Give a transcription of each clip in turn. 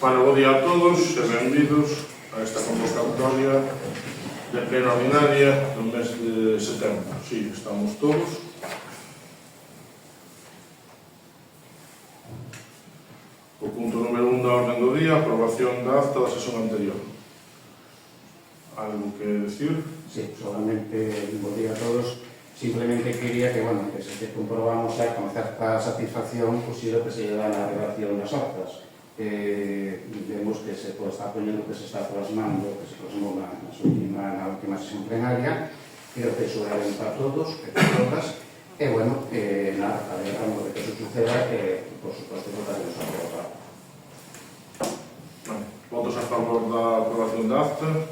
Bueno, bo día a todos e benvidos a esta convocatoria de plena ordinaria do mes de setembro. Sí, estamos todos. O punto número 1 da orden do día, aprobación da acta da sesión anterior. Algo que decir? Sí, solamente bo día a todos. Simplemente quería que, bueno, que se comprobamos xa con certa satisfacción posible que se lleva na redacción das actas. Vemos que se está poñendo, que se está plasmando, que se plasmou na última sesión plenaria. Creo que iso era ben para todos, que para todas. E, bueno, nada, alegramos de que eso suceda, que, por suposto, votaremos a favor. Votos a favor da aprobación da acta,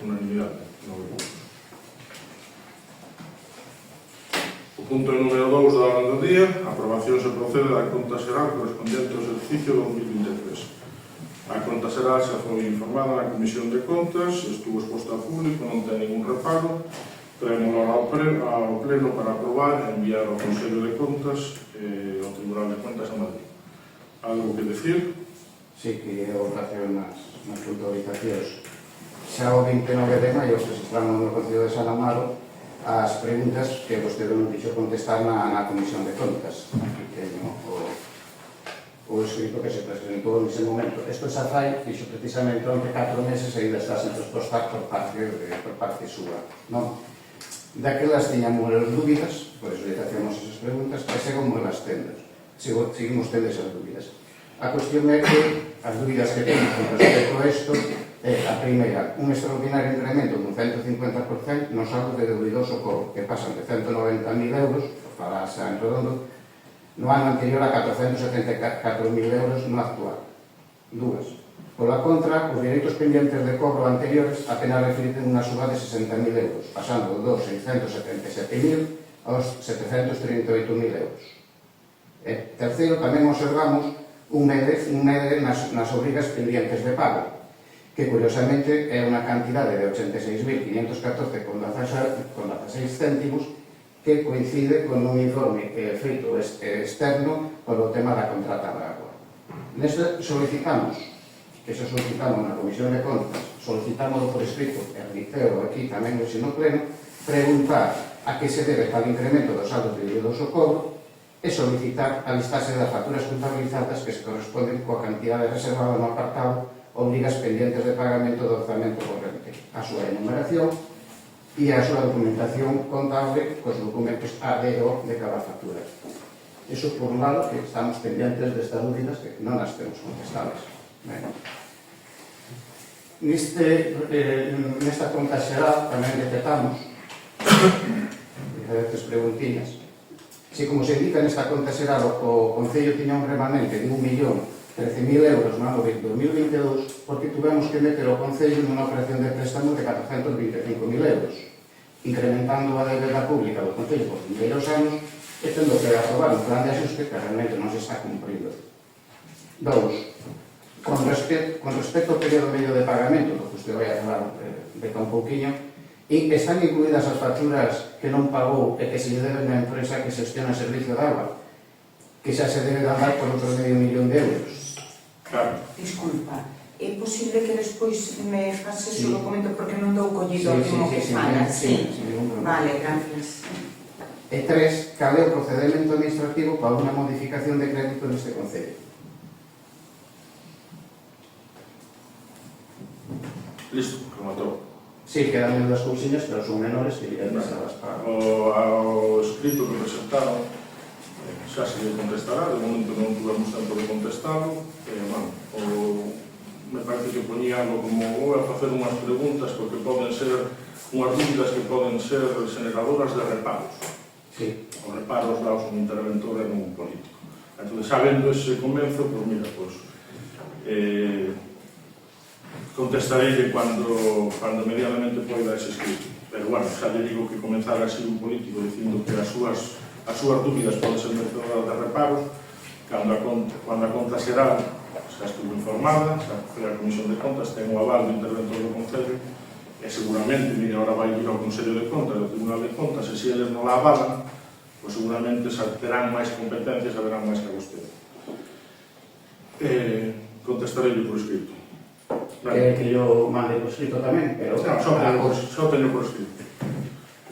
unanimidade, 9 votos. O punto número 2 da orden do día, a aprobación se procede da conta xeral correspondente ao exercicio 2023. A conta xeral xa foi informada na Comisión de Contas, estuvo exposta a público, non ten ningún reparo, traemos ao Pleno para aprobar e enviar ao Consello de Contas e ao Tribunal de Contas a Madrid. Algo que decir? Sí, que eu relación nas autorizacións. Xa o 29 de maio registramos no Concello de San Amaro as preguntas que vostede non dixo contestar na Comisión de Contas. Aquí teño o escrito que se presentou nese momento. Isto xa fai, fixo precisamente onde 4 meses e ainda está sen resposta por parte súa. Daquelas tiñamos as dúbidas, por iso lle facemos esas preguntas, e seguimos as tendas. Seguimos tendo esas dúbidas. A cuestión é que as dúbidas que temos con respecto a isto é, a primeira, un extraordinario incremento dun 150% nos saldos de debido socorro, que pasan de 190.000 euros, para xa en redondo, no ano anterior a 474.000 euros no actual. Dúas. Pola contra, os direitos pendientes de cobro anteriores apenas reflicten unha suba de 60.000 euros, pasando dos 677.000 aos 738.000 euros. E terceiro, tamén observamos un medre nas obrigas pendientes de pago, que curiosamente é unha cantidade de 86.514,16 céntimos que coincide con un informe feito externo polo tema da contrata da agua. Neste solicitamos na Comisión de Contas, solicitamos por escrito, e reitero aquí tamén no sino pleno, preguntar a que se debe tal incremento dos saldos de do socorro e solicitar a listaxe das facturas contabilizadas que se corresponden coa cantidade reservada no apartado obrigas pendientes de pagamento do orzamento corrente, a súa enumeración e a súa documentación contable cos documentos A, D e O de cada factura. Iso por un lado, que estamos pendientes destas dúbidas que non as temos contestadas. Nesta conta xeral tamén detectamos diferentes preguntiñas. Se, como se indica nesta conta xeral, o Concello tiña un remanente de 1.013.000 euros no ano 2022, porque tuvemos que meter o Concello nunha operación de préstamo de 425.000 euros, incrementando a débeda pública do Concello por primeiros anos e tendo que aprobar un plan de axuste que realmente non se está cumprindo. 2. Con respecto ao período medio de pagamento, do que usted vai a falar de un pouquiño, están incluídas as facturas que non pagou e que se lle deben na empresa que xestiona o servicio de agua, que xa se debe dar por outro medio millón de euros. Claro. Disculpa, é posible que despois me fases o documento porque non dou collido como que fala? Sí. Vale, gracias. E 3, cal é o procedimento administrativo para unha modificación de crédito neste Concello? Listo, rematou. Sí, quedan das cousiñas, pero son menores que irán pasadas para... Ao escrito que presentaron xa se lle contestará, de momento non tuvemos tempo de contestalo. Me parece que poñíalo como vou a facer unhas preguntas porque poden ser unhas dúbidas que poden ser generadoras de reparos. Sí. Os reparos daos un interventor e non un político. Entón, sabendo ese comenzo, pois mira, contestarei cando medianamente poida ese escrito. Pero, bueno, xa lle digo que comenzar así un político dicindo que as súas dúbidas poden ser merecedoras de reparos, cando a conta xeral xa estuvo informada, xa foi a Comisión de Contas, ten o aval do interventor do Concello, e seguramente, mire, ahora vai ir ao Consello de Contas, ao Tribunal de Contas, e se eles non la avalan, pois seguramente terán máis competencias, haberán máis que vostede. Contestarei por escrito. Quere que yo mande por escrito tamén, pero... No, só teño por escrito.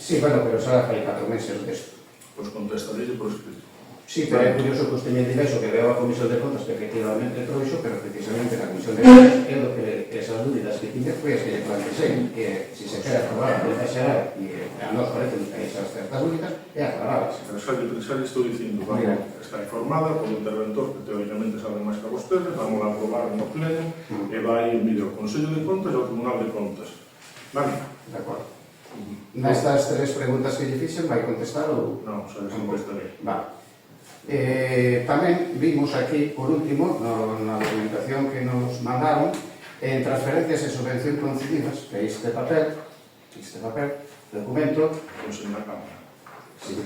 Sí, bueno, pero xa fai 4 meses desto. Pois contestarei por escrito. Sí, pero é curioso que usted me diga eso, que veo a Comisión de Contas que efectivamente trouxo, pero precisamente na Comisión de Contas é lo que esas dúbidas que tiñe foi as que lle plantexei, que se se quere aprobar a Política Xeral e a nos parece que hai esas certas dúbidas, é aprobadas. Pero xa lle estou dicindo, vamos, está informada polo interventor, que teóricamente sabe máis que vostede, vamos a aprobar no pleno, e vai ir ao Consello de Contas e ao Tribunal de Contas. Vale? De acordo. Nestas 3 preguntas que lle fixen, vai contestar ou... Non, xa les contestarei. Vale. Tamén vimos aquí, por último, na documentación que nos mandaron, en transferencias e subvención concedidas, que este papel, documento... Pois en la Cámara. Sí,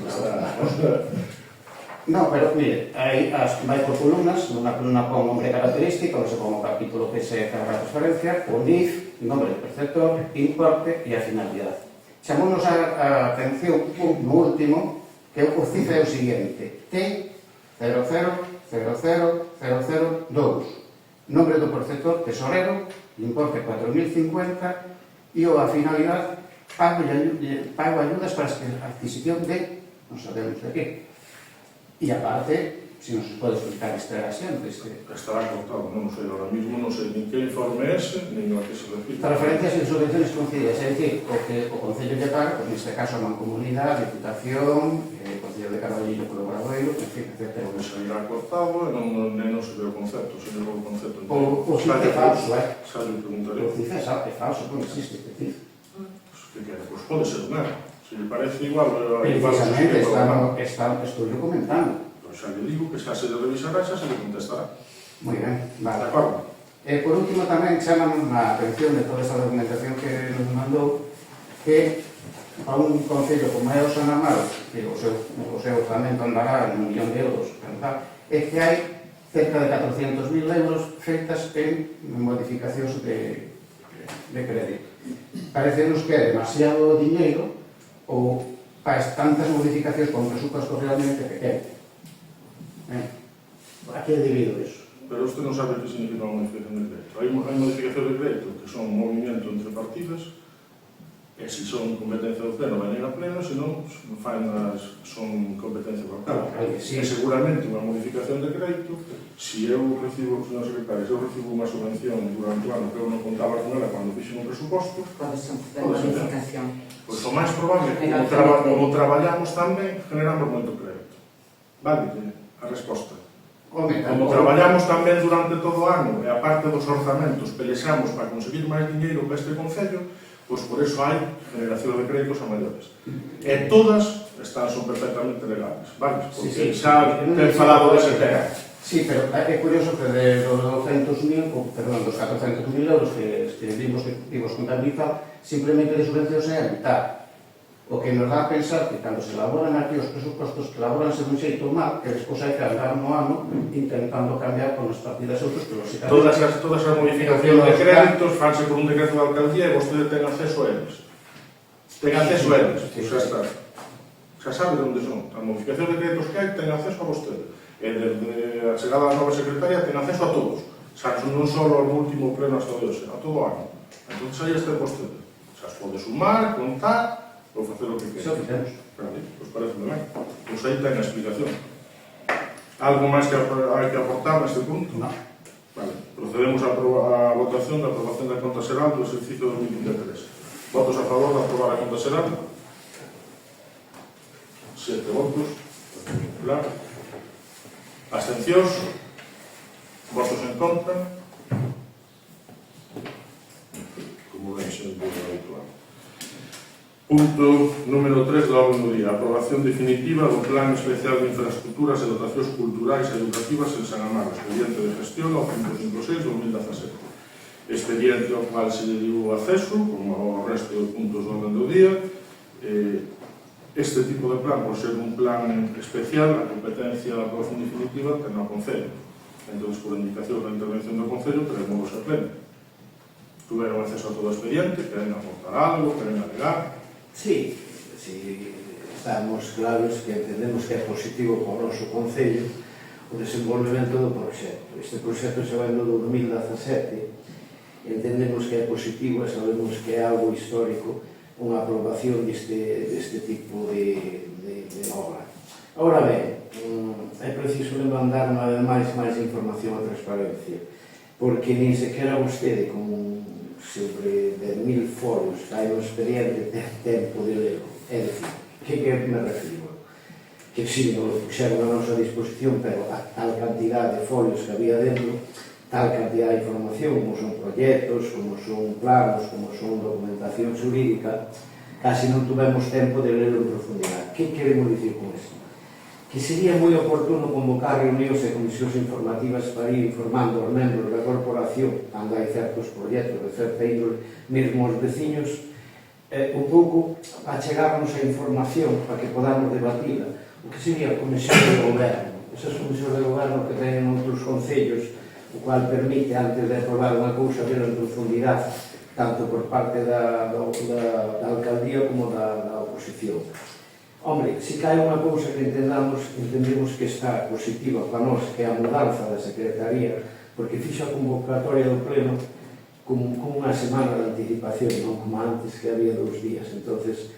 no, pero mire, aí vai por columnas, nunha columna pon nombre característico, onde se pon o capítulo que se carga a transferencia, o NIF, nombre do perceptor, importe e a finalidade. Chamounos a atención no último, que o cifra é o seguinte: T000002, nombre do perceptor tesorero, importe 4.050 e a finalidade pago ayudas para a adquisición de non sabemos de qué. E aparte, se nos pode explicar esta relación Estará cortado, non sei, ahora mismo non sei nin que informe é ese, nin a que se refire. Transferencias e subvenciones concedidas, é dicir, o que o Concello lle paga, pues neste caso a Mancomunidade, Diputación, Concello de Carballiño, Colaboradoiro, en fin, etc. Porque sairá cortado e non se ve o concepto, se ve o concepto. O CIF é falso, Xa lle preguntaré. O CIF é falso, non existe este CIF. Que quere? Pois pode ser un erro. Se lle parece igual... Precisamente, estou comentando. Pois xa lle digo que xa se lle revisará, xa se lle contestará. Moi ben, vale. De acordo? Por último, tamén chaman a atención de toda esta documentación que nos mandou que a un concello como é o San Amaro, que o seu orzamento andará en 1 millón de euros, é que hai cerca de 400.000 euros feitas en modificacións de crédito. Parecenos que é demasiado diñeiro ou para tantas modificacións con un presupuesto realmente pequeno. A que é debido iso? Pero usted non sabe que significa unha modificación de crédito. Hai modificación de crédito que son un movimento entre partidas, e se son competencia do pleno, venen a pleno, se non, son competencia local. E seguramente unha modificación de crédito, se eu recibo, señor secretario, se eu recibo unha subvención durante o ano que eu non contaba con ela cando fixen un presuposto, Pode ser modificación. Pois o máis probable é que como traballamos tamén, generamos moito crédito. Vale, a resposta. Como traballamos tamén durante todo o ano e a parte dos orzamentos pelexamos para conseguir máis dinheiro para este concello, pois por eso hai generación de créditos a maiores. E todas son perfectamente legales, vale? Porque xa ten falado dese tema. Sí, pero é curioso que dos 400.000 euros que vimos contabilizado, simplemente de subvencións é a mitad. O que nos dá a pensar que cando se elaboran aquí os presupostos, que elaboranse dun xeito mal, que despois hai que andar no ano intentando cambiar con as partidas outros, que lógicamente... Todas as modificacións de créditos fanse por un decreto de alcaldía e vostede ten acceso a eles. Ten acceso a eles, xa está. Xa sabe onde son. A modificación de créditos que hai ten acceso a vostede. E desde a chegada da nova secretaria ten acceso a todos. Xa non só ao último pleno hasta hoxe, a todo o ano. Entón aí está vostede. Xa os pode sumar, contar, ou facer o que quere. Xa o fizemos. Vale, pois parece ben. Pois aí ten a explicación. Algo máis que hai que aportar neste punto? Non. Vale, procedemos á votación da aprobación da conta xeral do exercicio 2023. Votos a favor de aprobar a conta xeral? 7 votos. Claro. Abstencións? Votos en contra? Como ven, sempre é habitual. Punto número 3 do orden do día. Aprobación definitiva do Plan Especial de Infraestructuras e Dotacións Culturais e Educativas en San Amaro. Expediente de gestión ao 556-2017. Expediente ao cual se lle dio acceso, como ao resto de puntos do orden do día. Este tipo de plan, por ser un plan especial, a competencia da aprobación definitiva ten ao Concello. Entón, por indicación da intervención do Concello, teremos a pleno. Tuveron acceso a todo o expediente, queren aportar algo, queren alegar. Sí, estamos claros que entendemos que é positivo para o noso Concello o desenvolvemento do proxecto. Este proxecto se vai no 2017, entendemos que é positivo e sabemos que é algo histórico unha aprobación deste tipo de obra. Ahora ben, é preciso demandar unha vez máis información a transparencia, porque nin sequera vostede, con sobre 10.000 folios, que hai un expediente, ten tempo de ler. É dicir, que me refiro? Que si, non lo puxeron a nosa disposición, pero a tal cantidad de folios que había dentro, tal cantidad de información, como son proxectos, como son planos, como son documentación xurídica, casi non tuvemos tempo de ler en profundidade. Que queremos dicir con isto? Que sería moi oportuno convocar reunións e comisións informativas para ir informando aos membros da corporación, cando hai certos proxectos de certa índole, mesmo aos veciños, un pouco a chegarnos a información para que podamos debatila, o que sería a comisión de goberno. Esas comisións de goberno que teñen outros concellos, o cual permite, antes de aprobar unha cousa, ver en profundidade, tanto por parte da alcaldía como da oposición. Hombre, se cae unha cousa que entendemos que está positiva para nós, que é a mudanza da Secretaría, porque fixo a convocatoria do pleno con unha semana de anticipación, non como antes, que había 2 días. Entonces,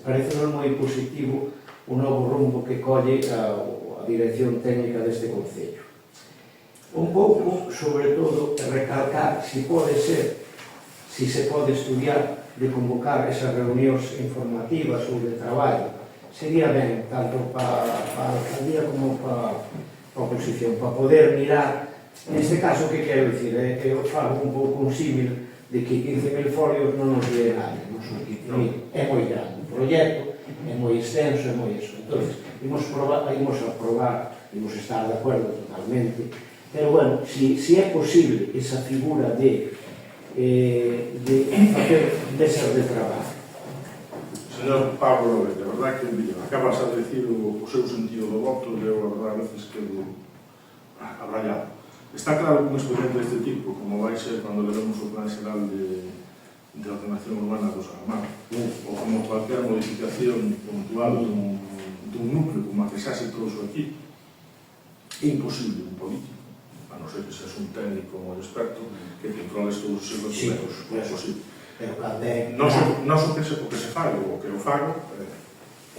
parece-nos moi positivo o novo rumbo que colle a dirección técnica deste concello. Un pouco, sobre todo, recalcar se pode ser, se se pode estudiar de convocar esas reunións informativas ou de traballo. Sería ben, tanto para a alcaldía como para a oposición, para poder mirar. Neste caso, que quero dicir? Eu fago un pouco un símil de que 15.000 folios non nos lee nadie, non son 15.000, é moi grande o proxecto, é moi extenso, é moi eso. Entón, imos aprobar, imos estar de acordo totalmente, pero, bueno, si é posible esa figura de facer mesas de traballo. Señor Pablo López, de verdad que acabas a decir o seu sentido do voto, e eu, a verdade, a veces quedo abrallado. Está claro que un expediente deste tipo, como vai ser cando levemos o Plan Xeral de Ordenación Urbana do Salamar, ou como cualquier modificación puntual dun núcleo como a que xa se trouxo aquí, é imposible un político, a non ser que seas un técnico ou un experto, que te controles todos os seus documentos. É posible. Non o que se fai, o que eu fago,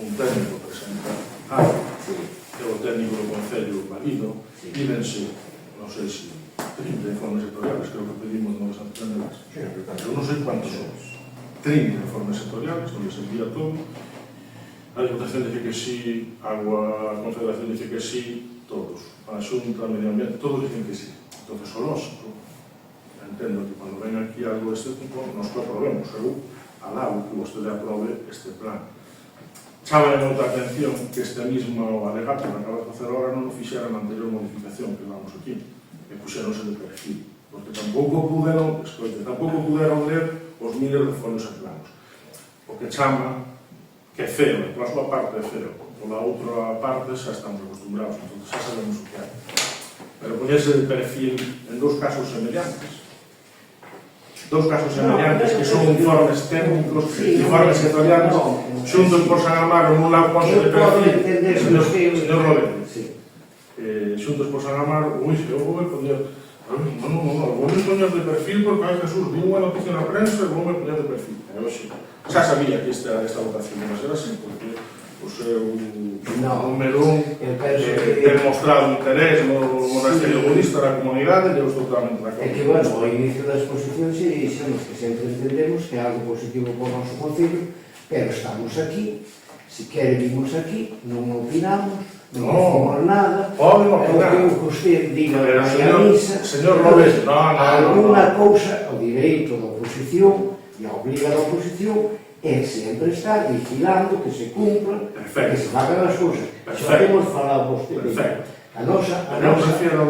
un técnico presenta algo, que o técnico do Concello valido, pídense, non sei se 30 informes sectoriales, creo que pedimos novas antenas, eu non sei quantos son, 30 informes sectoriales, onde se envía todo, a Diputación dice que sí, a Confederación dice que sí, todos, a Xunta, a Medio Ambiente, todos dicen que sí. Entonces, o lógico, entendo que cando ven aquí algo deste tipo, nos que aprobemos, eu alabo que vostede aprobe este plan. Chámame outra atención que este mismo alegato que acaba de facer ahora non o fixera na anterior modificación que damos aquí, que puxeronse de perfil, porque tampouco puderon ler os miles de folios e planos. O que chama que é feo, e pola súa parte é feo, pola outra parte xa estamos acostumbrados, entón xa sabemos o que hai. Pero poñerse de perfil en dous casos semellantes, que son informes técnicos, informes sectoriales, xuntos por San Amaro nun lado ponse de perfil, señor López, xuntos por San Amaro, eu vou poñer, vou poñer de perfil porque hai Jesús, vi unha noticia na prensa e vou poñer de perfil. Xa sabía que esta votación iba a ser así, porque o seu número demostrado interés no monasterio budista da comunidade e eu estou totalmente de acordo. É que, bueno, ao inicio da exposición xe dixemos que sempre entendemos que é algo positivo para o noso concello, pero estamos aquí, se quere vimos aquí, non opinamos, non decimos nada, o que usted diga na misa, alguna cousa ao direito da oposición e a obliga da oposición é sempre estar vigilando que se cumplan, que se fagan as cousas. Xa temos falado vostede. A nosa figura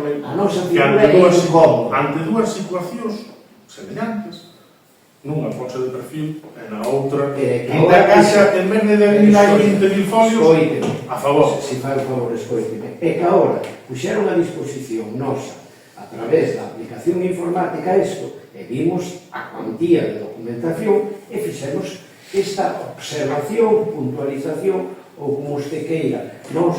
é incómoda. Ante dúas situacións semellantes, nunha ponse de perfil e na outra, na casa, en vez de 20.000 folios, a favor. Se fai o favor, escoiteme. É que agora puxeron a disposición nosa a través da aplicación informática isto, e vimos a cuantía de documentación e fixemos esta observación, puntualización, ou como usted queira, nos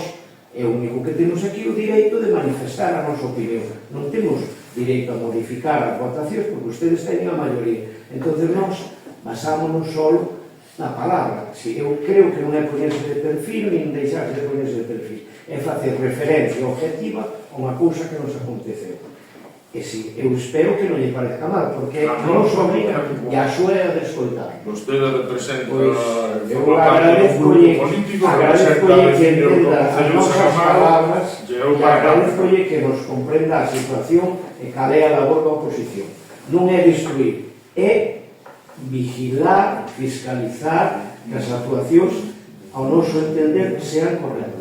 E o único que temos aquí é o direito de manifestar a nosa opinión. Non temos direito a modificar as votacións porque ustedes teñen a maioría. Entón, nós basámonos solo na palabra. Si eu creo que non é poñerse de perfil, nin deixarse de poñerse de perfil. É facer referencia objetiva a unha cousa que nos aconteceu. E si, eu espero que non lle parezca mal, porque non só obriga e a súa é a de escoltar. Vostede representa eu agradezcolle que entenda as nosas palabras e agradezcolle que nos comprenda a situación e cal é a labor da oposición. Non é destruir, é vigilar, fiscalizar que as actuacións ao noso entender sean correctas.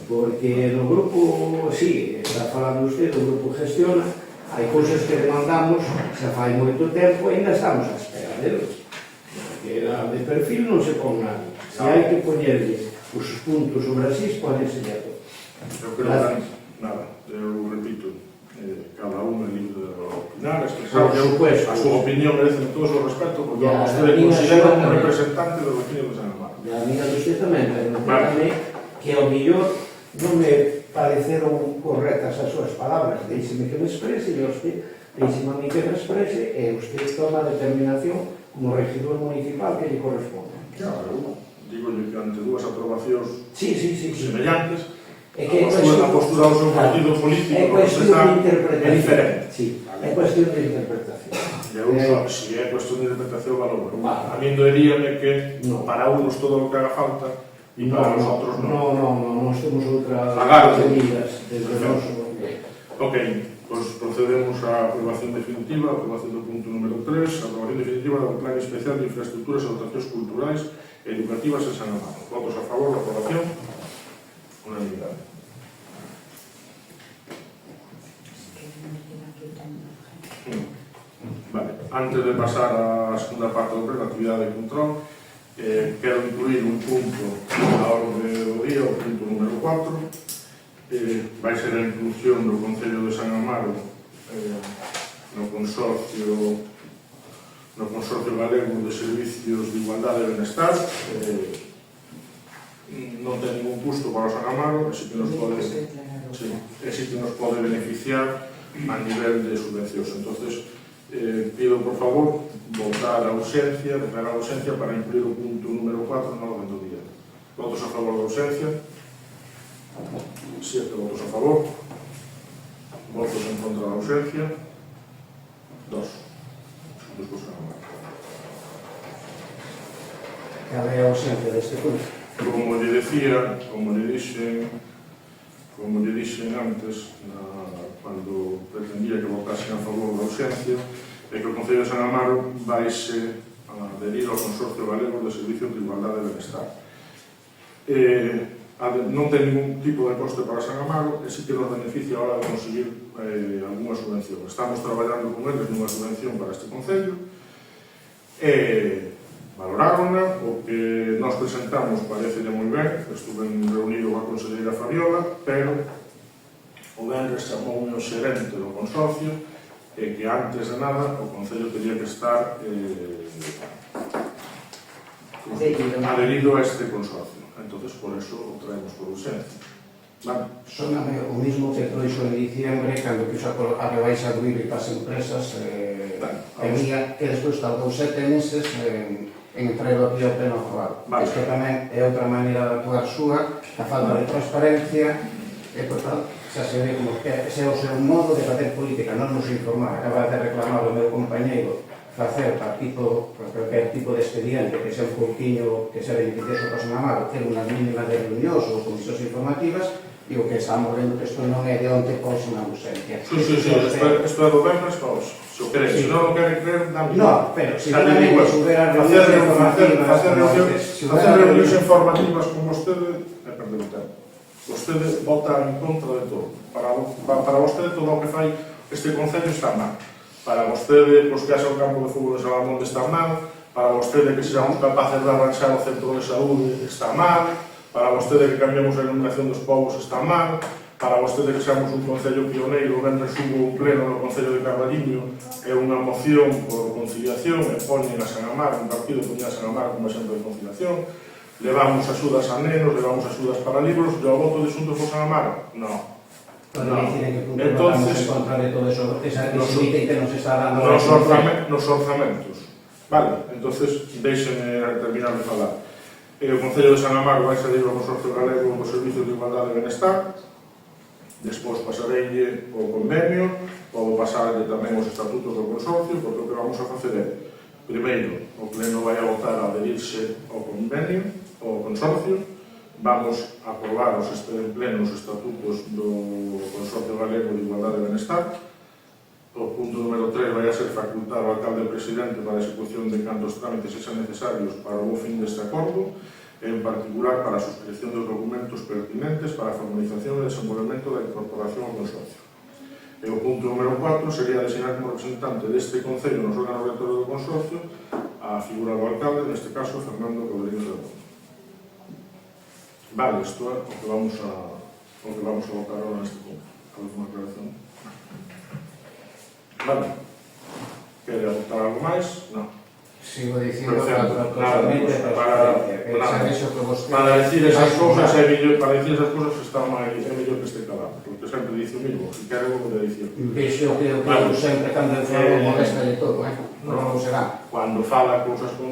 Porque no grupo, sí, está falando usted, o grupo gestiona, hai cousas que demandamos xa fai moito tempo e ainda estamos a espera delos. Porque de perfil non se pon nada. Se hai que poñerle os puntos sobre as is, ponense ya todo. Eu creo que nada, eu repito, cada un é libre de opinar, expresar a súa opinión, merece todo o seu respeto, porque vostede considera un representante do vecino de San Amaro. E a amiga de usted tamén, pero notame que ao millor non me pareceron correctas as súas palabras. Deixeme que me exprese e usted, deixeme a mí que me exprese e usted toma a determinación como regidor municipal que lle corresponde. Claro, digo-lhe que ante dúas aprobacións semellantes, a postura do seu partido político é cuestión de interpretación. É diferente. Sí, é cuestión de interpretación. Se é cuestión de interpretación, valor. A mí doeríame que para unos todo o que haga falta e para os outros non. Non, nós temos outras medidas desde o noso. Ok, pois procedemos á aprobación definitiva, aprobación do punto número 3, aprobación definitiva do Plan Especial de Infraestructuras e Dotacións Culturais e Educativas en San Amaro. Votos a favor da aprobación? Unanimidade. Vale, antes de pasar á segunda parte do pleno, actividade de control, quero incluir un punto na orde do día, o punto número 4, vai ser a inclusión do Concello de San Amaro no consorcio galego de servicios de igualdade e benestar. Non ten ningún custo para o San Amaro, e sí que nos pode beneficiar a nivel de subvencións. Entonces, pido, por favor, votar a ausencia, para incluir o punto número 4 na orde do día. Votos a favor da ausencia? 7 votos a favor. Votos en contra da ausencia? 2. Cal é a ausencia deste punto? Como lle dixen antes, cando pretendía que votasen a favor da ausencia, é que o Concello de San Amaro vaise adherir ao Consorcio Galego de Servicios de Igualdade e Benestar. Non ten ningún tipo de coste para San Amaro e sí que nos beneficia a hora de conseguir algunha subvención. Estamos traballando con eles nunha subvención para este Concello e valorárona, o que nos presentamos parece moi ben, estuve reunido coa conselleira Fabiola, pero o venres chamoume o xerente do consorcio e que antes de nada o Concello teria que estar adherido a este consorcio. Entonces, por eso o traemos por urgencia. Vale. Sóname o mismo que trouxo en diciembre cando quiso a rebaixa do IBI para as empresas que despois tardou 7 meses en traerlo aquí ao pleno aprobado. Isto tamén é outra maneira de actuar súa, a falta de transparencia e, por tanto, xa se ve como que ese é o seu modo de facer política, non nos informar. Acaba de reclamar o meu compañeiro facer para calquer tipo de expediente que sea un pouquiño que sea beneficioso para San Amaro, ter unha mínima de reunións ou comisións informativas, e o que estamos vendo que isto non é de onte cousa na ausencia. Sí, isto é do venres para hoxe. Se o queres, se non o quere creer, dame. No, pero se tamén subir as facer reunións informativas con vostede é perder o tempo. Vostede vota en contra de todo. Para vostede todo o que fai este Concello está mal. Para vostede, pois que haxa o campo de fútbol de Salamonde está mal. Para vostede que sexamos capaces de arranxar o centro de saúde está mal. Para vostede que cambiemos a iluminación dos povos está mal. para vostede que seamos un concello pioneiro, venres hubo un pleno no Concello de Carballiño, é unha moción por conciliación, e poñen a San Amaro, un partido poñen a San Amaro como exemplo de conciliación, levamos axudas a nenos, levamos axudas para libros, e o voto de Xuntos por San Amaro? No. Podría dicir en que punto Entonces, votamos en contra de todo eso, esa visita que nos está dando nos orzamentos. Vale, entonces deixen terminar de falar. O Concello de San Amaro vai salir ao Consorcio Galego do Servicio de Igualdade e Benestar, despois pasareille o convenio, podo pasarlle tamén os estatutos do Consorcio, porque o que vamos a facer é, primeiro, o Pleno vai a votar a adherirse ao convenio, ao Consorcio, vamos a aprobar en pleno os estatutos do Consorcio Galego de Igualdade e Benestar. O punto número 3 vai a ser facultar ao alcalde e presidente para a execución de cantos trámites sexan necesarios para o fin deste acordo, en particular para a suscripción dos documentos pertinentes para a formalización e desenvolvemento da incorporación ao consorcio. E o punto número 4 sería designar como representante deste Concello nos órganos rectores do consorcio a figura do alcalde, neste caso Fernando Rodríguez Redondo. Vale, isto é o que vamos a votar ahora neste punto. Alguma aclaración? Vale. Quere votar algo máis? Non. Sigo dicindo totalmente para decir esas cousas está máis é mellor que este calado, porque sempre dice o mismo, se quere vou poder dicir. Vexo que eu sempre cando eu falo molesta de todo, non será. Cando fala cousas con...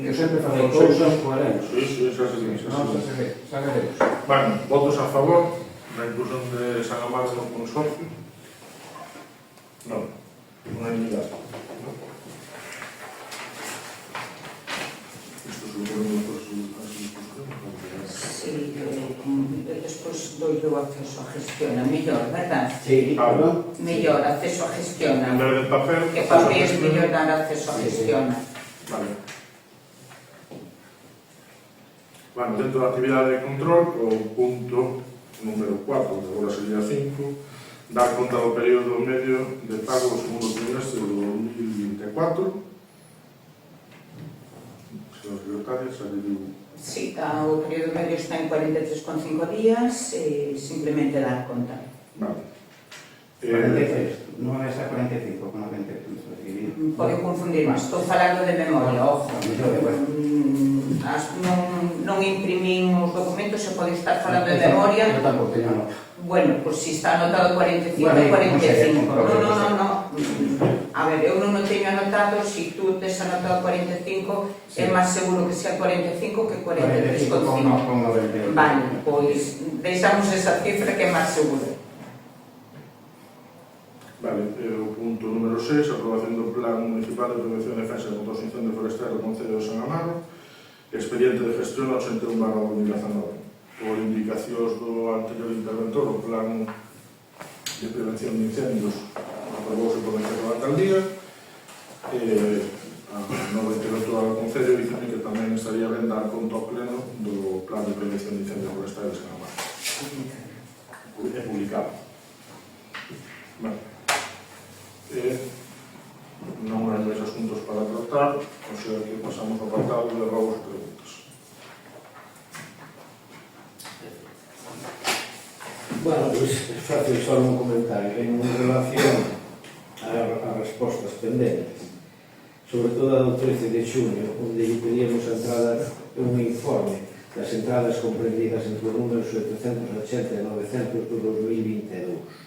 Eu sempre falo cousas coherentes. Sí, xa se dice. Non se ve, xa veremos. Bueno, votos a favor da inclusión de San Amaro no consorcio? Non, unanimidade. Sí, despois doille o acceso a gestión, mellor, verdad? Sí, Pablo. Mellor, acceso a gestión. En vez de papel... Que papel es mellor dar acceso a gestión. Vale. Bueno, dentro da actividade de control, o punto número 4, que agora sería 5, dar conta do período medio de pago do segundo trimestre do 2024. Señor secretario, xa lle digo. Sí, o período medio está en 43,5 días, simplemente dar conta. Vale. 43, non é esa 45, con 93. Pode confundirme, estou falando de memoria, ojo. Non imprimín os documentos, se pode estar falando de memoria. Eu tampouco teño nota. Bueno, pois si está anotado 45, Bueno, 45. no. A ver, eu non o teño anotado, se tú tes anotado 45, é máis seguro que sea 45 que 43,5. Vale, pois deixamos esa cifra que é máis seguro. Vale, o punto número 6, aprobación do Plan Municipal de Prevención e Defensa contra os Incendios Forestais do Concello de San Amaro, expediente de gestión ao 81/2019. Por indicacións do anterior interventor, o Plan de Prevención de Incendios aprobouse por decreto da alcaldía, a nova interventora do Concello dicen que tamén estaría ben dar conta ao pleno do Plan de Prevención de Incendios Forestais de San Amaro. É publicado. Vale. Non hai máis asuntos para tratar, o sea que pasamos ao apartado de robos e preguntas. Bueno, pues faço só un comentario en relación a respostas pendentes, sobre todo a do 13 de xuño, onde lle pedíamos a entrada un informe das entradas comprendidas entre os números 780 e 900 do 2022.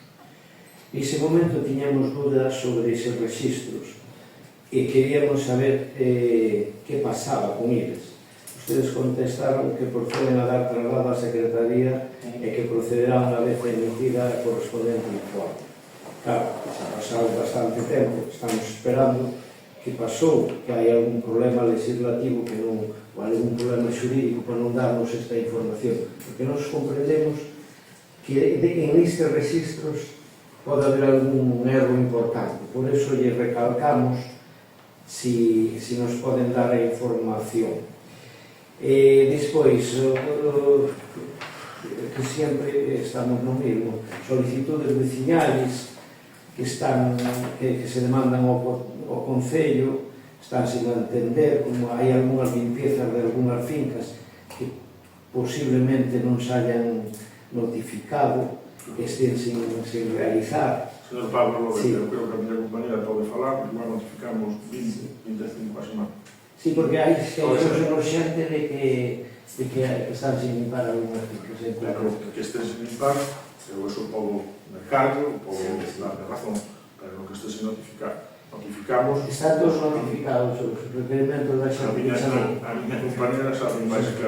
Nese momento tiñamos dudas sobre eses registros e queríamos saber que pasaba con eles. Ustedes contestaron que proceden a dar traslado á Secretaría e que procederá unha vez emitida a correspondente informe. Claro, xa pasado bastante tempo, estamos esperando que pasou, que hai algún problema legislativo que non, ou algún problema xurídico para non darnos esta información, porque nos comprendemos que en estes registros pode haber algún erro importante, por eso lle recalcamos si nos poden dar a información. Despois, que sempre estamos no mesmo, solicitudes veciñales que se demandan ao Concello, están sin entender, como hai algunhas limpiezas de algunhas fincas que posiblemente non se hayan notificado, que estén sin realizar. Señor Pablo, Sí. eu creo que a miña compañera pode falar, porque igual notificamos 20, 25 a semana. Sí, porque hai casos xente de que están sin limpar algunhas cosas. Pero que estén sin limpar, eu eso podo mercarlo, podo darle razón, pero no que esté sin notificar. Notificamos, Están todos notificados os requerimentos da a xente miña que chamou. compañera sabe máis que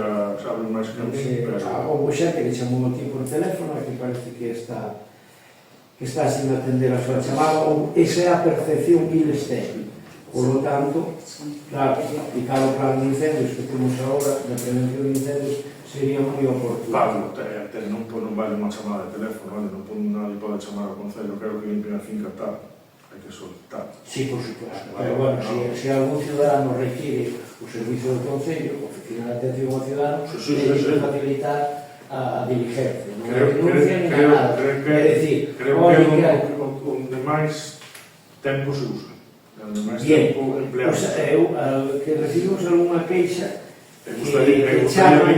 a mí, pero Houve xente que chamou aquí por teléfono e que parece que está sin atender a súa chamada, ou esa é a percepción que eles teñen. Por lo tanto, claro, aplicar o plan de incendios que temos agora, de prevención de incendios, sería moi oportuno. Pablo, non vale unha chamada de teléfono, vale? Nadie pode chamar ao Concello, quero que limpien a finca tal, hai que solicitar. Sí, por supuesto. Pero bueno, se algún ciudadano requiere o servicio do Concello, a Oficina de Atención ao Ciudadano, debe facilitar a diligencia. Non hai denuncia ni nada. É dicir, creo que é onde máis tempo se usa. Onde máis tempo empleado. Que recibimos algunha queixa Me gustaría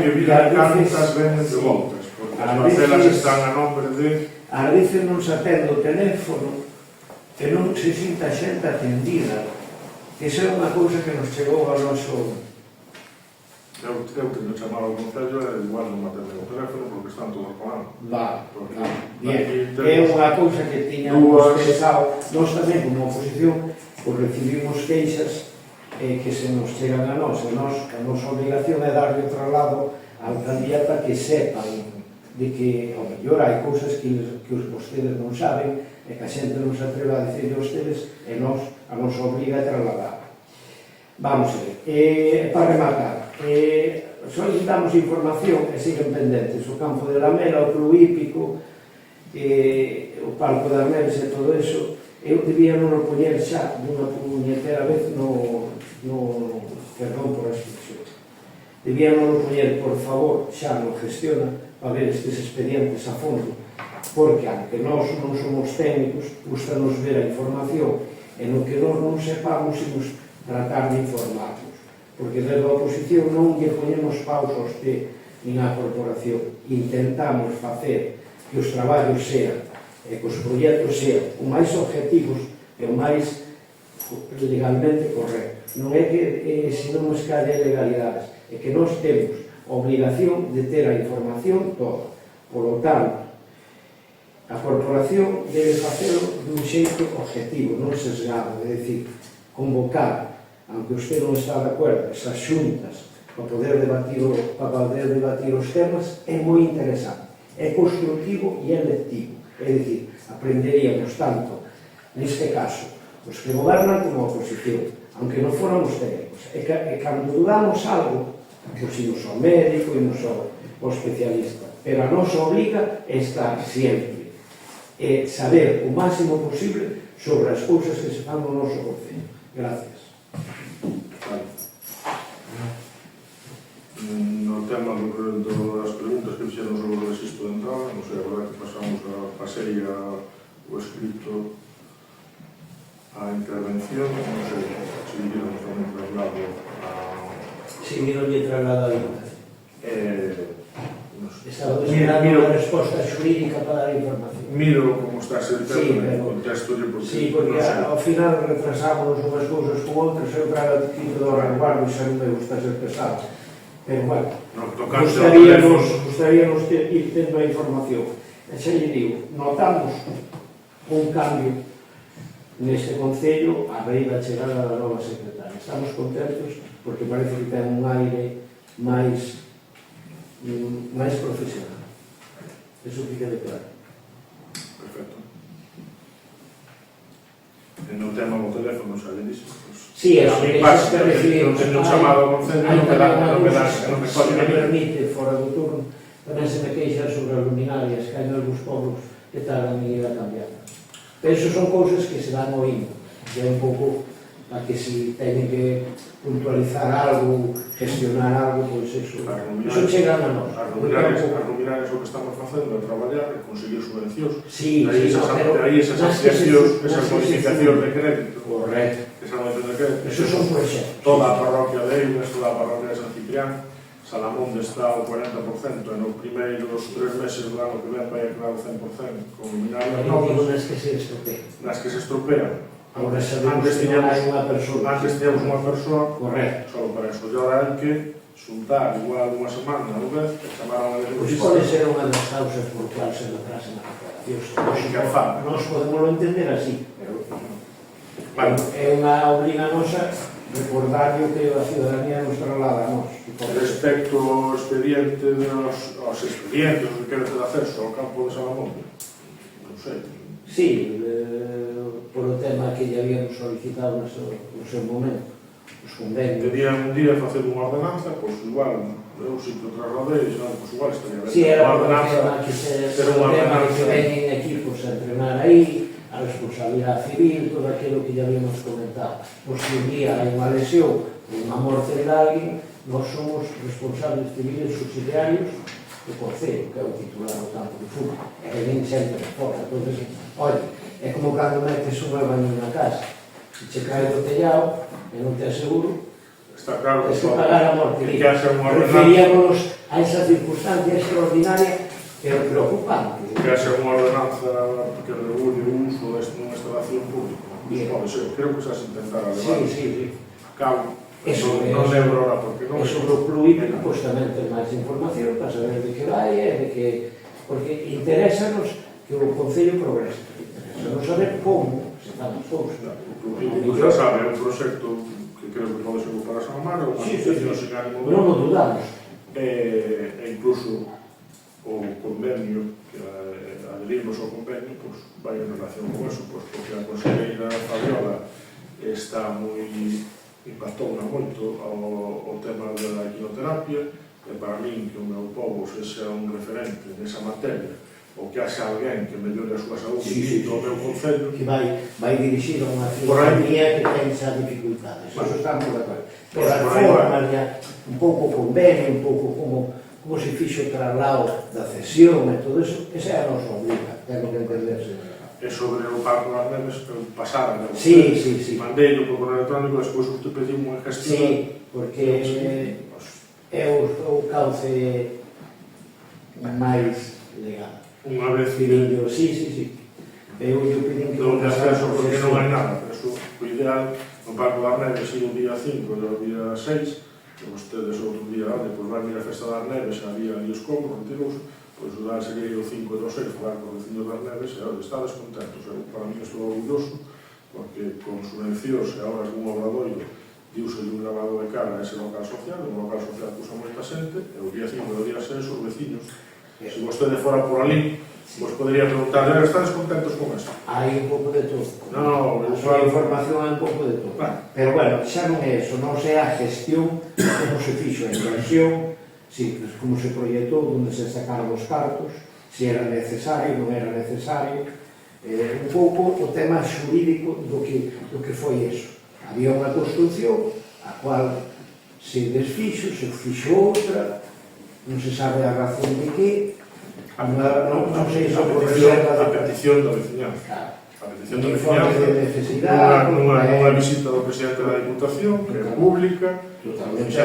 que viran cantas veces de voltas, porque as parcelas están a nombre de... Ás veces non se atende o teléfono e non se sinta xente atendida. Esa é unha cousa que nos chegou ao noso... Eu teño chamado ao Concello e igual non atenden o teléfono porque están todos falando. Bien, é unha cousa que tiñamos pensado. Nós tamén, como oposición, recibimos queixas que se nos chegan a nós. A nosa obligación é darle o traslado á alcaldía para que sepan de que, ao mellor, hai cousas que vostedes non saben e que a xente non se atreva a dicir a vostedes e a nos obliga a trasladar. Vamos a ver, para rematar, solicitamos información e siguen pendentes o campo de Lamela, o club hípico, o palco de Armeles e todo eso. Eu debía non o poñer xa dunha puñetera vez no perdón por a expresión. Debía non o poñer, por favor, xa no gestiona para ver estes expedientes a fondo, porque aunque nós non somos técnicos, gustanos ver a información e no que nós non sepamos imos tratar de informarnos, porque desde a oposición non lle poñemos paus aos pés nin á corporación. Intentamos facer que os traballos sean e que os proxectos sean o máis objetivos e o máis legalmente correctos. Non é que se non nos calle legalidades, é que nós temos obligación de ter a información toda. Por lo tanto, a corporación debe facelo dun xeito objetivo, non sesgado, é dicir, convocar, aunque usted non está de acordo, esas xuntas para poder debatir os temas, é moi interesante, é constructivo e é lectivo. É dicir, aprenderíamos tanto, neste caso, os que gobernan como a oposición, aunque non fóramos técnicos. E cando dudamos algo, pois imos ao médico, imos ao especialista. Pero a nosa obliga é estar sempre, e saber o máximo posible sobre as cousas que se fan no noso concello. Gracias. No tema das preguntas que fixeron sobre o registro de entrada, non sei, agora que pasamos pasei o escrito a intervención, non sei se viron un traslado a... Si, vironlle traslado a información. Estaba esperando a resposta xurídica para dar información. Miro como está ese tema e contesto porque... Sí, porque ao final retrasámonos unhas cousas con outras, eu trago quito do resguardo e xa non me gusta ser pesado. Pero, bueno, gustaríamos ir tendo a información. E xa lle digo, notamos un cambio neste Concello a raíz da chegada da nova secretaria. Estamos contentos porque parece que ten un aire máis profesional. Eso fica de claro. Perfecto. E no tema do teléfono, xa le dixo, Sí, eso que non teño chamado ao Concello, non me pode me permite, fora do turno, tamén se me queixan sobre as luminarias, que hai algúns pobres que tardan en ir a cambiar. Pero eso son cousas que se dan oíndo, que é un pouco para que se teñen que puntualizar algo, gestionar algo, pois eso chega a nós. As luminarias o que estamos facendo é traballar e conseguir subvencións. Sí, aí esas ampliacións, esas modificacións de crédito. Correcto. Esas modificacións de crédito. Eso son proxectos. Toda a parroquia de Eiras, toda a parroquia de San Ciprián, Salamonde está ao 40% e nos primeiros 3 meses do ano que ven vai a quedar ao 100% con luminarias Non digo novas nas que se estropeen. nas que se estropean. Agora sabemos que non hai unha persoa. Antes teníamos unha persoa Correcto. só para eso, e agora hai que xuntar igual unha semana ou vez e chamar a unha Pois electricista. pode ser unha das causas por cual se retrasan as reparacións. Nós podemos entender así, pero Vale. é unha obriga nosa recordar o que a ciudadanía nos traslada a nós. Respecto ao expediente aos expedientes os que queren ter acceso ao campo de Salamonte, non sei. Sí, por o tema que lle habíamos solicitado no seu momento, os convenios. Querían un día facer unha ordenanza, pois igual, eu si que trasladei, pois igual estaría ben. Sí, era Unha un ordenanza, tema que se pero unha ordenanza. que veñen equipos a entrenar aí, a responsabilidade civil, todo aquilo que ya habíamos comentado. Pois que un día hai unha lesión, unha morte de alguén, nós somos responsables civiles subsidiarios do Concello, que é o titular do campo de fútbol, e ven sempre fora. Entonces, olha, é como cando metes un baño na casa, se che cae do tellado e non te aseguro, está claro es que pagar a morte. que haxa unha ordenanza, Referíamos a esa circunstancia extraordinaria pero preocupante. que haxa unha ordenanza que regule o uso dunha instalación pública. Bien. Pode ser, creo que xa se intentara Sí, levar. sí, sí. Cabo, Eso non lembro ahora porque non E sobre o Plui, justamente máis información para saber de que vai e de que... Porque interésanos que o Concello progrese. Interésanos saber como se están as cousas. O público xa sabe, é un proxecto que creo que pode ser para San Amaro, unha Sí, sí, asociación sí. sin ánimo de Non o lucro, dudamos. e incluso o convenio, que adherimos ao convenio, pois vai en relación con eso, pois porque a conselleira Fabiola está moi impactouna moito ao tema da quimioterapia, e para min que o meu povo sexa un referente nesa materia, ou que haxa alguén que mellore a súa saúde Sí, sí, do sí. meu concello, Que vai dirixido a unha Por aí. ciudadanía que ten esas dificultades. Eso estamos de acordo. Pero a Por aí forma, un pouco convenio, un pouco como se fixo o traslado da cesión e todo eso, esa é a nosa obriga, ten que entenderse. e sobre o Parque das Neves pasara, né? Sí, sí, sí. Mandei-lo por correo electrónico, despois usted pediu unha gestión. Sí, porque é o cauce máis legal. Unha vez Filillo, sí, sí, sí. Eu pedín que donde acceso, porque non hai hai nada, pero eso, o ideal, no Parque das Neves, si o día 5 e o día 6, que vostedes outro día, pois vai vir a Festa das Neves, había ali os cobros, retiros, pois o día sería o 5 e o 6, falar con o veciño das Neves, e ahora está descontentos. Eu, para mí, estou orgulloso, porque con subvencións e ahora con un obradoiro, diuse un lavado de cara a ese local social, un local social que usa moita xente, e o día 5 e o día 6 os veciños. Se vostede fora por ali, vos podría preguntar, estades contentos con eso? Hai un pouco de todo. No, A súa información é un pouco de todo. Pero bueno, xa non é eso, non é a gestión, como se fixo a inversión, si, como se proyectou, onde se sacaron os cartos, se era necesario, non era necesario, un pouco o tema xurídico do que foi eso. Había unha construcción a cual se desfixo, se fixo outra, non se sabe a razón de que, non sei se por reserva a petición da veciñanza. Claro. A petición da Informe veciñanza, de necesidade, nunha visita do presidente da Diputación, que é pública, totalmente.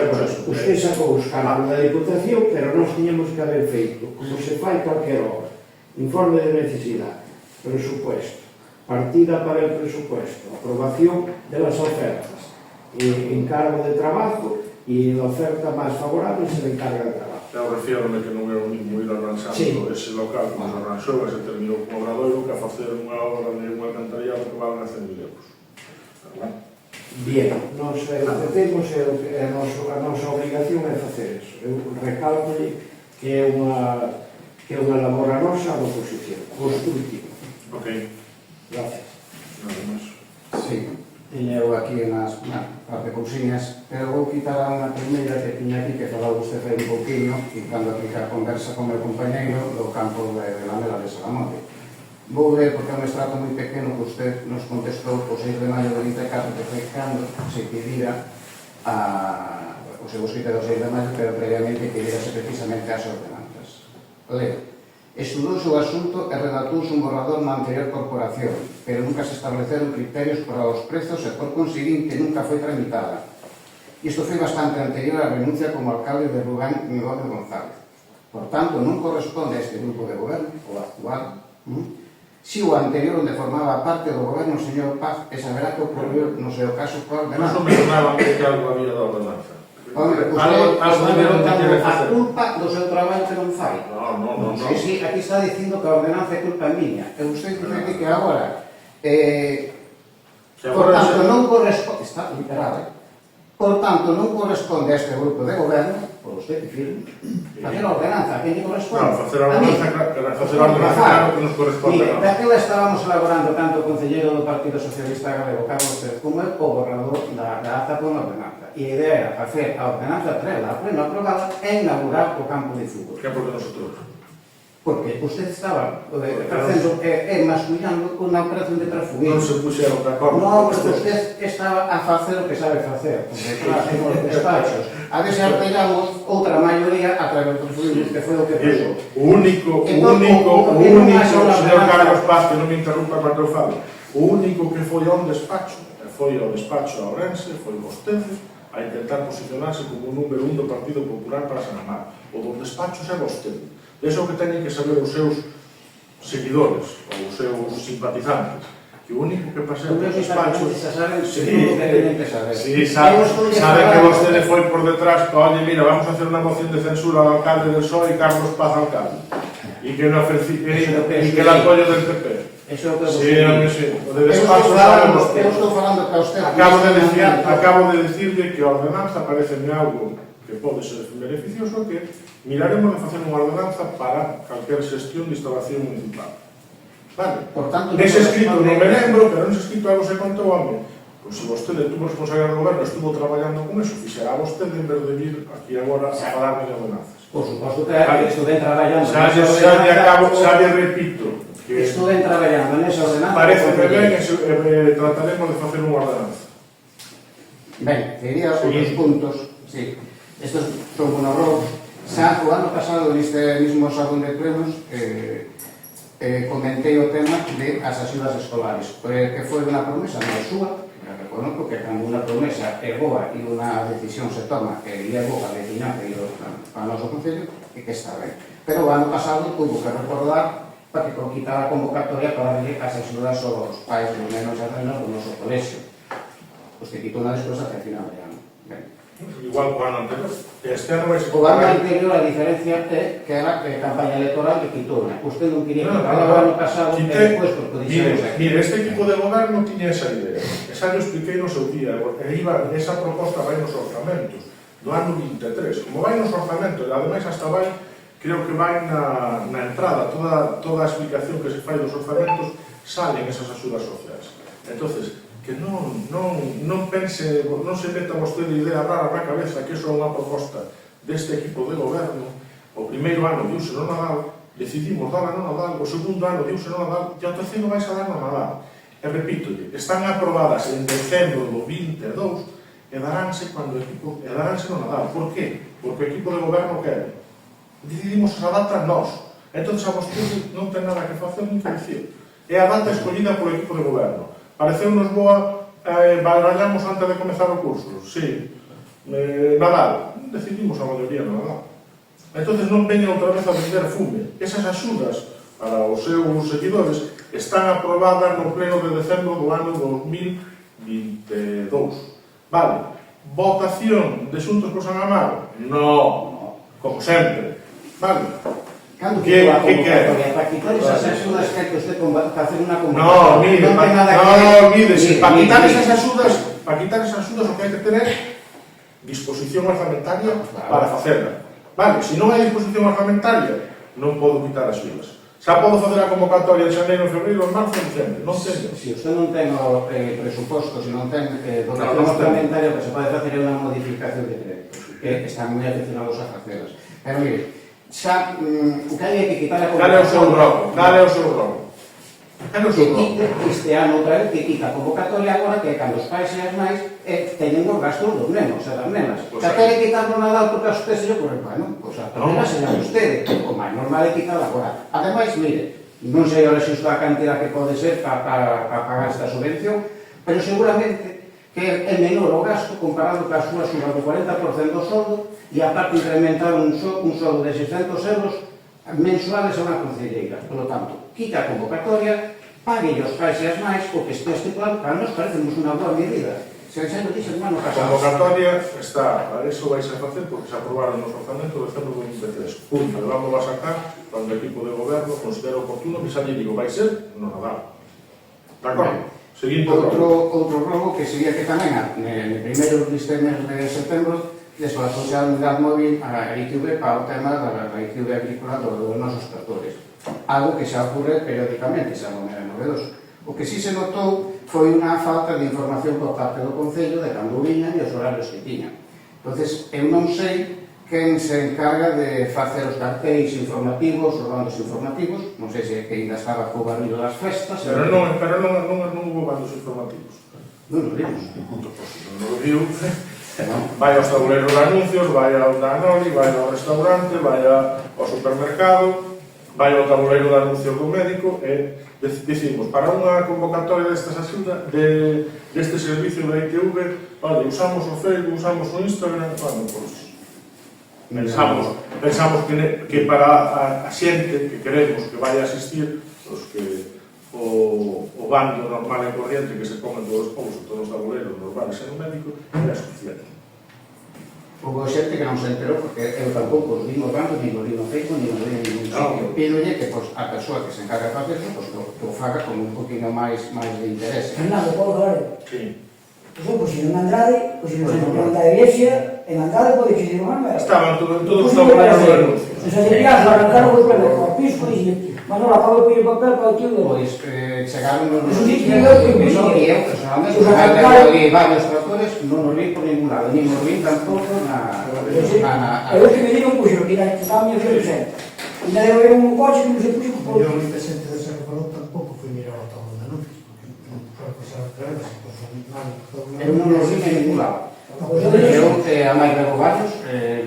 Usted sacou os cargos da Diputación, pero nós tiñamos que haber feito, como se fai calquer obra, informe de necesidade, presupuesto, partida para el presupuesto, aprobación de las ofertas, encargo de trabajo e a oferta máis favorable se le encarga de trabajo. eu refiérome que non é o mismo ir arranxando ese local como se arranxou e se terminou con obradoiro que a facer unha obra de un alcantarillado que valen a 100.000 euros. Bien, nos temos a nosa obrigación é facer eso. Eu recalco que é unha labor a nosa a oposición, constructiva. Ok, Gracias. nada máis. Sí, tiña eu aquí nas parte cousiñas, pero vou quitar unha primeira que tiña aquí que falaba usted aí un pouquinho, quitando aquí a conversa con o meu compañeiro do campo de la Mela de Salamonte. Vou ler porque é un extrato moi pequeno que usted nos contestou o 6 de maio de 24, que foi cando se pedira o seu escrito do 6 de maio, pero previamente pedírase precisamente as ordenanzas. Leo. Estudouse o asunto e redactouse un borrador na anterior corporación, pero nunca se estableceron criterios para os prezos e, por conseguinte, nunca foi tramitada. Isto foi bastante anterior á renuncia como alcalde de Rubén Gómez González. Por tanto, non corresponde a este grupo de goberno, o actual, si o anterior onde formaba parte do goberno o señor Paz, e saberá que ocorreu no seu caso coa ordenanza. Eso me sonaba que algo había da ordenanza. Home, Algo deberon de querer a facer. culpa do seu traballo que non fai. No. Sí, aquí está dicindo que a ordenanza é culpa miña. E usted dice que agora, por tanto, non corresponde, está literal, por tanto, non corresponde a este grupo de goberno, por usted que firme, facer a ordenanza, a quen lle corresponde? No, facer a ordenanza claro que nos corresponde. Mire, daquela estábamos elaborando tanto o concelleiro do Partido Socialista Galego, Carlos Pérez, como o borrador da acta con ordenanza. E a idea era facer a ordenanza trela a pleno aprobada e inaugurar o campo de fútbol. Que é porque nosotros. Porque usted estaba facendo mascullando unha operación de transfugismo. Non se puxeron de acordo. No, porque usted estaba a facer o que sabe facer. Porque claro, temos despachos. A ver se arreglamos outra maioría a través do transfugismo, que foi o que pasou. O único, señor Carlos Paz, que non me interrumpa cando eu falo, o único que foi ao despacho, e foi ao despacho a Ourense, foi vostede, a intentar posicionarse como o número 1 do Partido Popular para San Amaro. O dos despachos é vostede. Eso é o que teñen que saber os seus seguidores, ou os seus simpatizantes, que o único que pasea por despachos... saben que vostede foi por detrás para, oye, mira, vamos a hacer unha moción de censura ao alcalde del PSOE e Carlos Paz alcalde, e que el apoyo del PP. Eso é o que sí, o de despacho sabe vostede. Eu estou falando que a usted... Acabo de decirle que a ordenanza parece algo que pode ser beneficioso, que miraremos de facer unha ordenanza para calquer xestión de instalación municipal. Vale? Por tanto, nese escrito non me lembro, pero nese escrito algo se contou a mí. Pois se vostede tuvo responsabilidade do goberno, estuvo traballando con eso, fixera vostede en vez de vir aquí agora a falarme de ordenanzas. Por suposto que estuve traballando. Xa lle repito que estuve traballando nesa ordenanza. Parece ben e trataremos de facer unha ordenanza. Ben, diría os puntos, sí. Estos son monólogos. Xa o ano pasado, neste mismo salón de plenos, comentei o tema de as axudas escolares, que foi unha promesa non súa, que reconozco que cando unha promesa é boa e unha decisión se toma que é boa a veciñanza e para o noso concello, e que está ben. Pero o ano pasado tuvo que recordar para que quitar a convocatoria para darle as axudas aos pais dos nenos e nenas do noso colexio. Pois que quito unha despois hacia final de ano. Ben. Igual o ano anterior. Este ano vai ser... O ano anterior a diferencia é que era campaña electoral que quitou. Usted non quería quitar o ano pasado e despois porque dixemos aquí. Mire, este equipo de goberno tiña esa idea. Esa lo expliquei no seu día. Esa proposta vai nos orzamentos do ano 23. Como vai nos orzamentos, e ademais hasta vai, creo que vai na entrada, toda a explicación que se fai dos orzamentos, salen esas axudas sociais. Entonces, que non pense, non se meta vostede idea rara na cabeza que iso é unha proposta deste equipo de goberno. O primeiro ano diuse no Nadal, decidimos dar no Nadal, o segundo ano diuse no Nadal, e o terceiro vais a dar no Nadal. E repítolle, están aprobadas en decembro do 22 e daránse cando o equipo, e daránse no Nadal. Por qué? Porque o equipo de goberno quere. Decidimos esa data nós. Entón, a vostede non ten nada que facer nin que dicir. É a data escollida polo equipo de goberno. Pareceu-nos boa, barallamos antes de comezar o curso, sí. Nadal, decidimos a maioría no Nadal. Entón non veña outra vez a vender fume. Esas axudas para os seus seguidores están aprobadas no pleno de decembro do ano 2022. Vale, votación de asuntos por San Amaro? No, como sempre. Vale. Cando que a convocatoria para quitar esas axudas que usted facer unha No, convocatoria? mire, para quitar esas axudas, o que hai que tener disposición orzamentaria para facerla. Vale, se non hai disposición orzamentaria, non podo quitar axudas. Xa podo facer a convocatoria en xaneiro, en febreiro, en marzo, en diciembre, non teño. Se usted non ten o presuposto, se non ten dotación orzamentaria, o que se pode facer é unha modificación de créditos, que están moi aficionados a facelas. Pero mire, xa, que hai que quitar a convocatoria... Dale o seu robo. Este ano outra vez que quita a convocatoria agora, que cando os pais e as mães teñen os gastos dos nenos e das nenas. Que quere quitar no Nadal porque a usted se lle ocurre, bueno, pois a toda se llama usted, o máis normal é quitar agora. Ademais, mire, non sei ahora se a cantidad que pode ser para pagar esta subvención, pero seguramente que que é menor o gasto comparado ca súa suba do 40% do soldo e aparte incrementar un soldo de 600 euros mensuales a unha concelleira. Por lo tanto, quita a convocatoria, pague os pais e as máis o que este estipulado, para nos parecemos unha boa medida. Se xa lo dixen no ano A pasado. convocatoria está, para eso vais a facer porque se aprobaron nos orzamentos de decembro de 2023. Punto, le vamos a sacar cuando o equipo de goberno considera oportuno que xa lle digo, vai ser no Nadal. De acordo? Seguinte Outro robo que sería que tamén no primeiro deste mes de setembro desplazou a unidade móvil a ITV para o tema da ITV agrícola dos nosos tractores. Algo que xa ocurre periódicamente, xa non é novedoso. O que sí se notou foi unha falta de información por parte do Concello de cando viñan e os horarios que tiñan. Entonces, eu non sei quen se encarga de facer os cartéis informativos, os bandos informativos, non sei se que ainda estaba co barullo das festas. Pero non hubo bandos informativos. Non nos vimos. Punto, non lo viu. Vai aos tabuleiros de anuncios, vai ao da Anoli, vai ao restaurante, vai ao supermercado, vai ao tabuleiro de anuncios do médico e dicimos, para unha convocatoria destas axudas, deste servicio da ITV, vale, usamos o Facebook, usamos o Instagram, bueno, pois, pensamos que para a xente que queremos que vai asistir, os que o bando normal e corriente que se comen todos os povos e todos os tabuleiros normales e no médico, é suficiente. Houve xente que non se enterou porque eu tampouco os vi no banco, ni os vi no Facebook, ni os vi en ningún sitio. Pídolle que a persoa que se encarga de facer eso, que o faga con un poquinho máis de interés. Fernando, podo falar? Sí. Pois en Andrade, pois en Santa da Iglesia, en Andrade pode dicir unha merda. Estaban todos os tabuleiros de anuncios. En Santa Iglesia arrancaron o pelo ao piso e dixen, Manolo, acabo de pedir papel para o tío de... Pois chegaron nos Eso sí, noticias, e eu personalmente, cando vi varios tractores, non os vi por ningún lado, nin os vi tampouco na... Eu que me digo, pois, mira, que estaba a miña filha sempre. E daí eu un coche que me se puxo por... Eu, muita xente desa que falou, tampouco foi mirar o tablo de anuncios, porque non foi pasar a creer, eu non os vi en ningún lado. Eu, a máis de varios,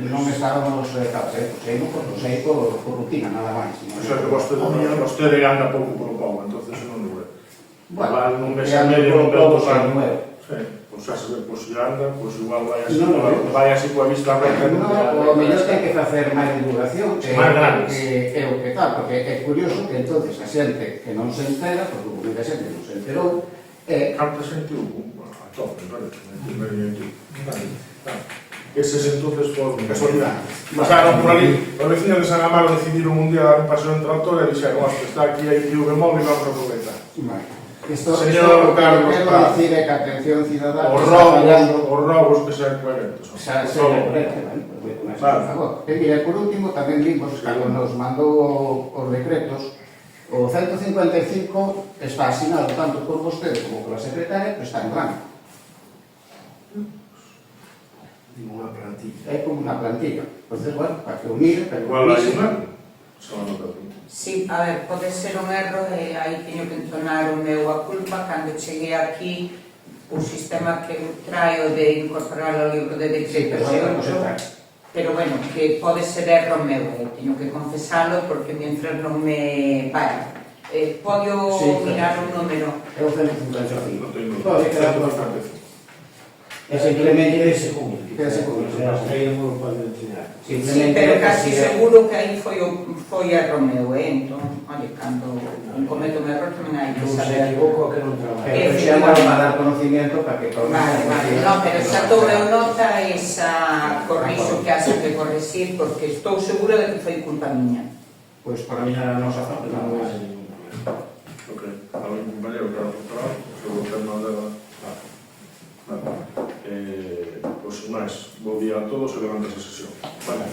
non estábamos capos, sei por rutina, nada máis. O sea que vostede anda pouco polo povo, entonces non lo ve. Bueno, non ve xa medio, non ve outros anos. nuevo. Sí, pois xa se ve, pois se anda, pois igual vai así coa vista recta. O mellor ten que facer máis divulgación, máis grandes. Que o que tal, porque é curioso que entonces a xente que non se entera, porque muita xente non se enterou, Canta xente a tope, vale? Eses entonces por casualidade. Pasaron por ali, os vecinos de San Amaro decidiron un día dar un paseo en tractor e dixeron, está aquí a ITV móvil, vamos a aproveitar. Señor Carlos, quero dicir que a atención cidadana... Os robos que sean coherentes. Xa sería correcto, por favor. E mira, por último, tamén vimos, cando nos mandou os decretos, o 155 está asinado tanto por vostede como por a secretaria, pero está en blanco. Unha plantilla. É como unha plantilla. Entonces, bueno, para que o mire, para que o Igual hai mire. unha, se va a notar. Sí, a ver, pode ser un erro e aí teño que entonar o meu a culpa cando cheguei aquí o sistema que traio de incorporar ao libro de decretos e outro, pero bueno, que pode ser erro meu, teño que confesalo porque mientras non me para. Podo mirar un número. É o 155. Non teño Pode quedar por É simplemente ese público. Ese público. Aí non pode enseñar. Sí, pero casi seguro que aí foi erro meu, entón, olha, cando cometo un error tamén hai que Non se saber. equivoco que non trabaja. Pero xa para dar conocimiento para que... Vale, no, pero xa tomei nota e xa corrixo que haxe que corrixir porque estou segura de que foi culpa miña. Pois para mí a nosa parte non é. Ok, algún compañero que ha doctorado sobre o tema da... Pois máis, bo día a todos e levanta esa sesión. Vale.